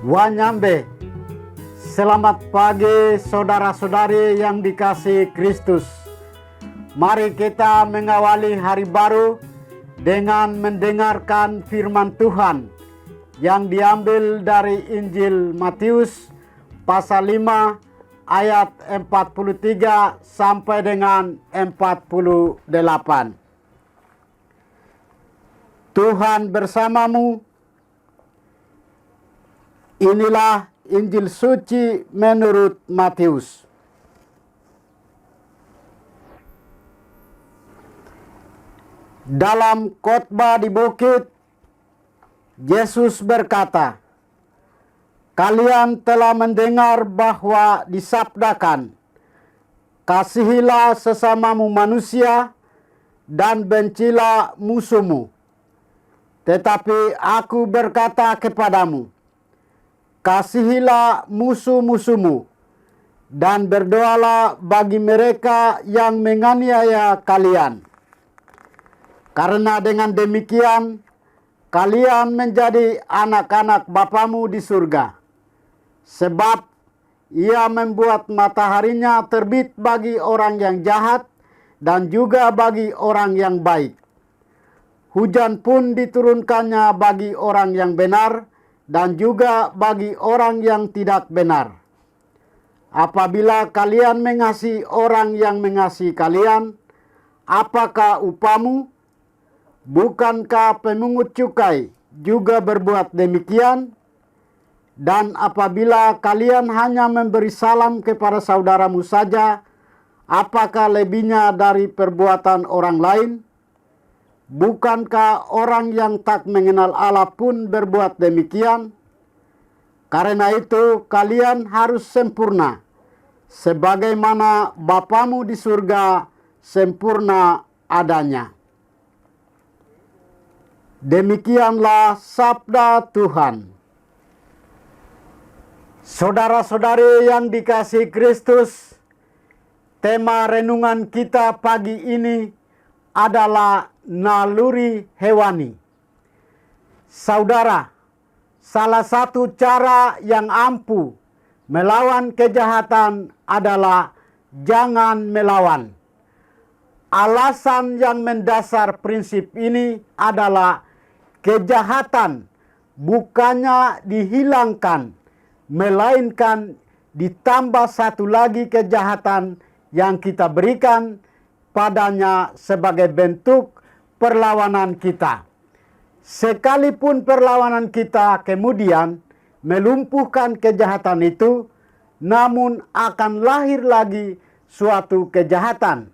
Wanyambe. Selamat pagi saudara-saudari yang dikasihi Kristus. Mari kita mengawali hari baru dengan mendengarkan firman Tuhan yang diambil dari Injil Matius pasal 5 ayat 43 sampai dengan 48. Tuhan bersamamu. Inilah Injil suci menurut Matius. Dalam khotbah di bukit, Yesus berkata, "Kalian telah mendengar bahwa disabdakan, kasihilah sesamamu manusia dan bencilah musuhmu. Tetapi aku berkata kepadamu, kasihilah musuh-musuhmu dan berdoalah bagi mereka yang menganiaya kalian. Karena dengan demikian kalian menjadi anak-anak Bapamu di surga. Sebab Ia membuat mataharinya terbit bagi orang yang jahat dan juga bagi orang yang baik. Hujan pun diturunkannya bagi orang yang benar dan juga bagi orang yang tidak benar. Apabila kalian mengasihi orang yang mengasihi kalian, apakah upamu? Bukankah pemungut cukai juga berbuat demikian? Dan apabila kalian hanya memberi salam kepada saudaramu saja, apakah lebihnya dari perbuatan orang lain? Bukankah orang yang tak mengenal Allah pun berbuat demikian? Karena itu kalian harus sempurna, sebagaimana Bapamu di surga sempurna adanya." Demikianlah sabda Tuhan. Saudara-saudari yang dikasihi Kristus, tema renungan kita pagi ini adalah naluri hewani. Saudara, salah satu cara yang ampuh melawan kejahatan adalah jangan melawan. Alasan yang mendasar prinsip ini adalah kejahatan bukannya dihilangkan, melainkan ditambah satu lagi kejahatan yang kita berikan padanya sebagai bentuk perlawanan kita. Sekalipun perlawanan kita kemudian melumpuhkan kejahatan itu, namun akan lahir lagi suatu kejahatan,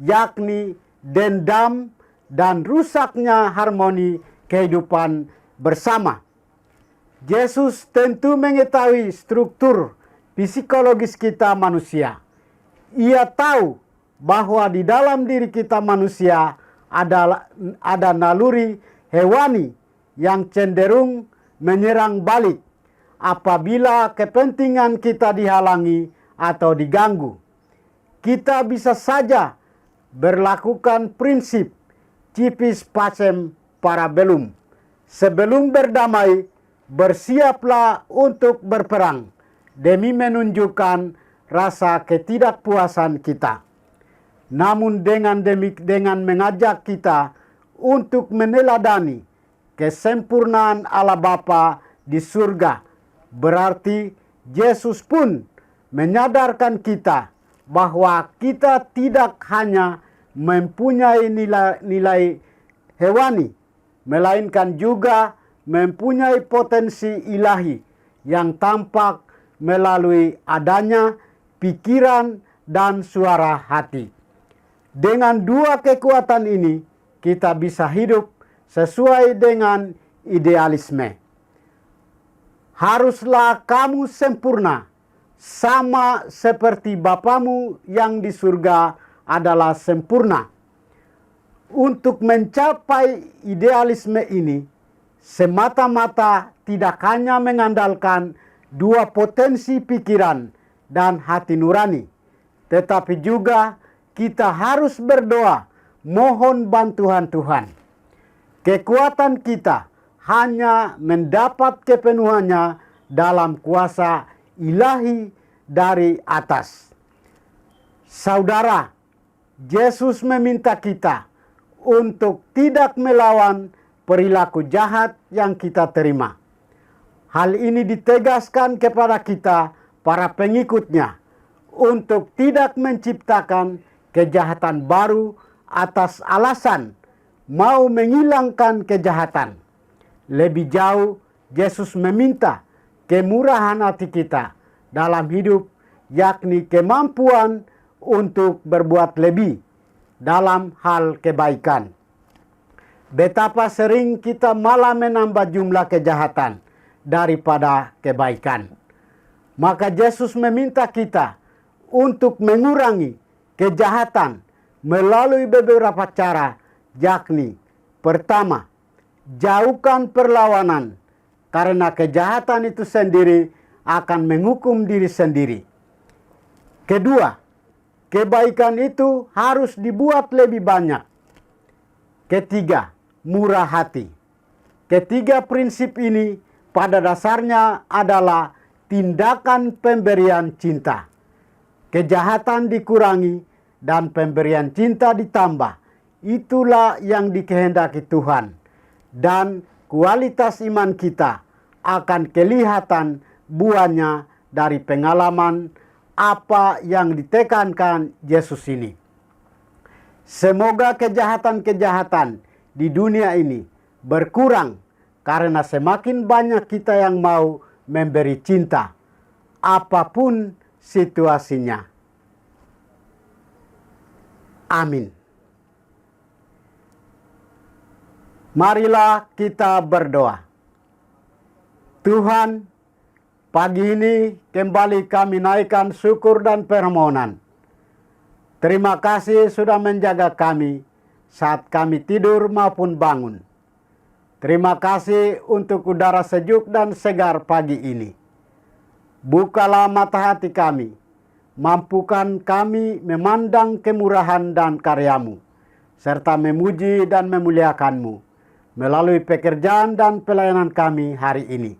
yakni dendam dan rusaknya harmoni kehidupan bersama. Yesus tentu mengetahui struktur psikologis kita manusia. Ia tahu bahwa di dalam diri kita manusia ada naluri hewani yang cenderung menyerang balik apabila kepentingan kita dihalangi atau diganggu. Kita bisa saja berlakukan prinsip civis pacem parabellum. Sebelum berdamai, bersiaplah untuk berperang demi menunjukkan rasa ketidakpuasan kita. Namun dengan mengajak kita untuk meneladani kesempurnaan Allah Bapa di surga, berarti Yesus pun menyadarkan kita bahwa kita tidak hanya mempunyai nilai hewani, melainkan juga mempunyai potensi ilahi yang tampak melalui adanya pikiran dan suara hati. Dengan dua kekuatan ini, kita bisa hidup sesuai dengan idealisme. Haruslah kamu sempurna, sama seperti Bapamu yang di surga adalah sempurna. Untuk mencapai idealisme ini, semata-mata tidak hanya mengandalkan dua potensi pikiran dan hati nurani, tetapi juga kita harus berdoa, mohon bantuan Tuhan. Kekuatan kita hanya mendapat kepenuhannya dalam kuasa ilahi dari atas. Saudara, Yesus meminta kita untuk tidak melawan perilaku jahat yang kita terima. Hal ini ditegaskan kepada kita, para pengikutnya, untuk tidak menciptakan kejahatan baru atas alasan mau menghilangkan kejahatan. Lebih jauh, Yesus meminta kemurahan hati kita dalam hidup, yakni kemampuan untuk berbuat lebih dalam hal kebaikan. Betapa sering kita malah menambah jumlah kejahatan daripada kebaikan. Maka Yesus meminta kita untuk mengurangi kejahatan melalui beberapa cara, yakni pertama, jauhkan perlawanan, karena kejahatan itu sendiri akan menghukum diri sendiri. Kedua, kebaikan itu harus dibuat lebih banyak. Ketiga, murah hati. Ketiga prinsip ini pada dasarnya adalah tindakan pemberian cinta. Kejahatan dikurangi dan pemberian cinta ditambah. Itulah yang dikehendaki Tuhan. Dan kualitas iman kita akan kelihatan buahnya dari pengalaman apa yang ditekankan Yesus ini. Semoga kejahatan-kejahatan di dunia ini berkurang karena semakin banyak kita yang mau memberi cinta, apapun situasinya. Amin. Marilah kita berdoa. Tuhan, pagi ini kembali kami naikkan syukur dan permohonan. Terima kasih sudah menjaga kami saat kami tidur maupun bangun. Terima kasih untuk udara sejuk dan segar pagi ini. Bukalah mata hati kami, mampukan kami memandang kemurahan dan karya-Mu, serta memuji dan memuliakan-Mu melalui pekerjaan dan pelayanan kami hari ini.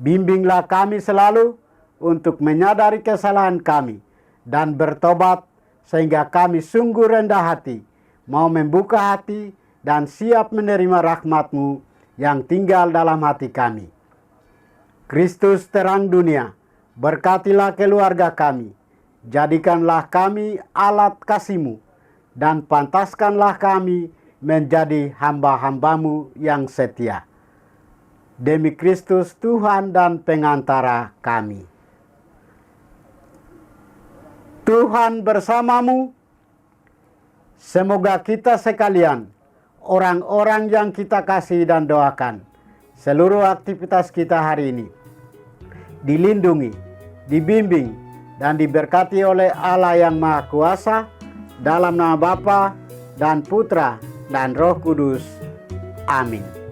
Bimbinglah kami selalu untuk menyadari kesalahan kami dan bertobat, sehingga kami sungguh rendah hati, mau membuka hati dan siap menerima rahmat-Mu yang tinggal dalam hati kami. Kristus terang dunia, berkatilah keluarga kami, jadikanlah kami alat kasih-Mu, dan pantaskanlah kami menjadi hamba-hamba-Mu yang setia. Demi Kristus Tuhan dan pengantara kami. Tuhan bersamamu. Semoga kita sekalian, orang-orang yang kita kasih dan doakan, seluruh aktivitas kita hari ini dilindungi, dibimbing, dan diberkati oleh Allah yang Maha Kuasa, dalam nama Bapa dan Putra dan Roh Kudus. Amin.